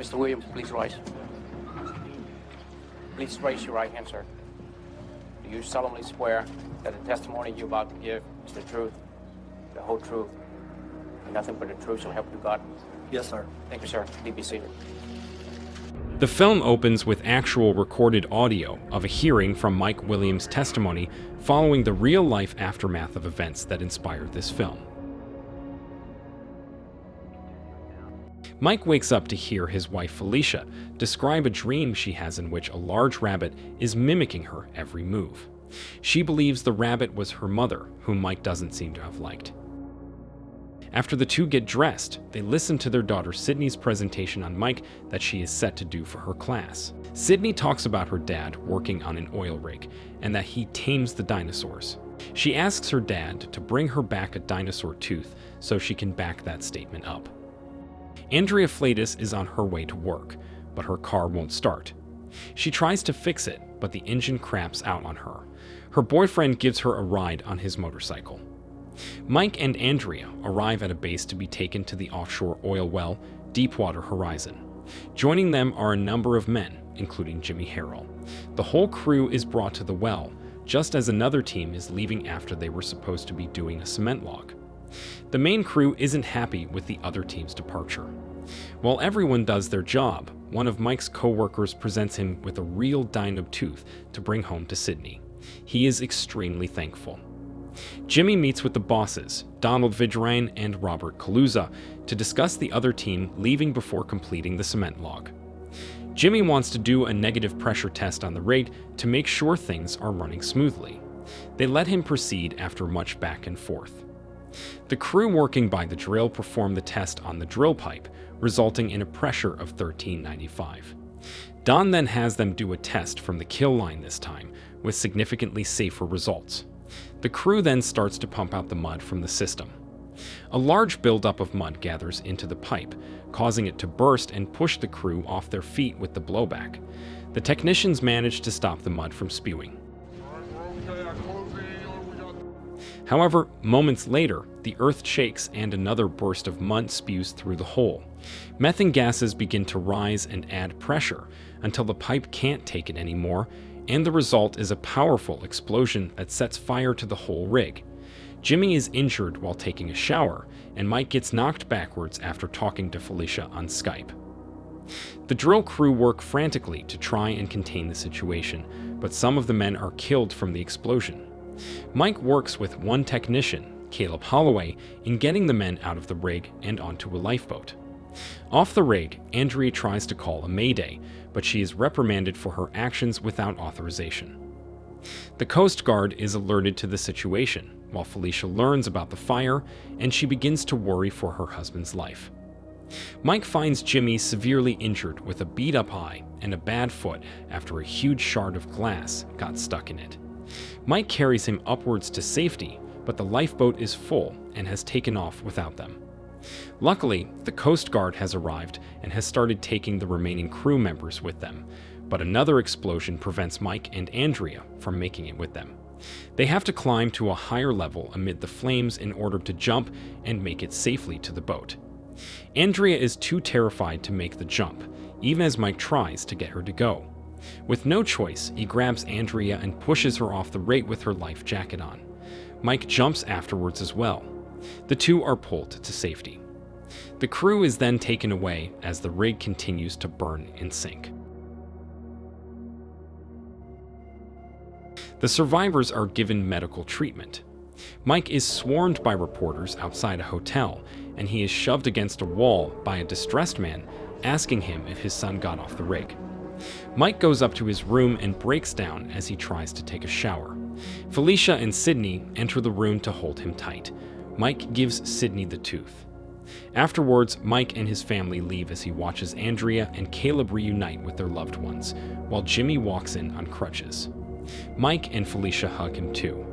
Mr. Williams, please rise. Please raise your right hand, sir. Do you solemnly swear that the testimony you're about to give is the truth, the whole truth, and nothing but the truth shall help you God? Yes, sir. Thank you, sir. Please be seated. The film opens with actual recorded audio of a hearing from Mike Williams' testimony following the real-life aftermath of events that inspired this film. Mike wakes up to hear his wife Felicia describe a dream she has in which a large rabbit is mimicking her every move. She believes the rabbit was her mother, whom Mike doesn't seem to have liked. After the two get dressed, they listen to their daughter Sydney's presentation on Mike that she is set to do for her class. Sydney talks about her dad working on an oil rig and that he tames the dinosaurs. She asks her dad to bring her back a dinosaur tooth so she can back that statement up. Andrea Flatus is on her way to work, but her car won't start. She tries to fix it, but the engine craps out on her. Her boyfriend gives her a ride on his motorcycle. Mike and Andrea arrive at a base to be taken to the offshore oil well, Deepwater Horizon. Joining them are a number of men, including Jimmy Harrell. The whole crew is brought to the well, just as another team is leaving after they were supposed to be doing a cement log. The main crew isn't happy with the other team's departure. While everyone does their job, one of Mike's co-workers presents him with a real dino tooth to bring home to Sydney. He is extremely thankful. Jimmy meets with the bosses, Donald Vidrine and Robert Kaluza, to discuss the other team leaving before completing the cement log. Jimmy wants to do a negative pressure test on the rig to make sure things are running smoothly. They let him proceed after much back and forth. The crew working by the drill perform the test on the drill pipe, resulting in a pressure of 1395. Don then has them do a test from the kill line this time, with significantly safer results. The crew then starts to pump out the mud from the system. A large buildup of mud gathers into the pipe, causing it to burst and push the crew off their feet with the blowback. The technicians manage to stop the mud from spewing. However, moments later, the earth shakes and another burst of mud spews through the hole. Methane gases begin to rise and add pressure until the pipe can't take it anymore, and the result is a powerful explosion that sets fire to the whole rig. Jimmy is injured while taking a shower, and Mike gets knocked backwards after talking to Felicia on Skype. The drill crew work frantically to try and contain the situation, but some of the men are killed from the explosion. Mike works with one technician, Caleb Holloway, in getting the men out of the rig and onto a lifeboat. Off the rig, Andrea tries to call a mayday, but she is reprimanded for her actions without authorization. The Coast Guard is alerted to the situation, while Felicia learns about the fire, and she begins to worry for her husband's life. Mike finds Jimmy severely injured with a beat-up eye and a bad foot after a huge shard of glass got stuck in it. Mike carries him upwards to safety, but the lifeboat is full and has taken off without them. Luckily, the Coast Guard has arrived and has started taking the remaining crew members with them, but another explosion prevents Mike and Andrea from making it with them. They have to climb to a higher level amid the flames in order to jump and make it safely to the boat. Andrea is too terrified to make the jump, even as Mike tries to get her to go. With no choice, he grabs Andrea and pushes her off the rig with her life jacket on. Mike jumps afterwards as well. The two are pulled to safety. The crew is then taken away as the rig continues to burn and sink. The survivors are given medical treatment. Mike is swarmed by reporters outside a hotel, and he is shoved against a wall by a distressed man asking him if his son got off the rig. Mike goes up to his room and breaks down as he tries to take a shower. Felicia and Sydney enter the room to hold him tight. Mike gives Sydney the tooth. Afterwards, Mike and his family leave as he watches Andrea and Caleb reunite with their loved ones, while Jimmy walks in on crutches. Mike and Felicia hug him too.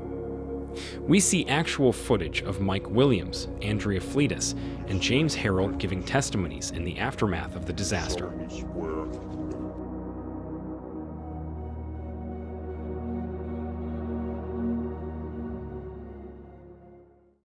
We see actual footage of Mike Williams, Andrea Flatus, and James Harrell giving testimonies in the aftermath of the disaster.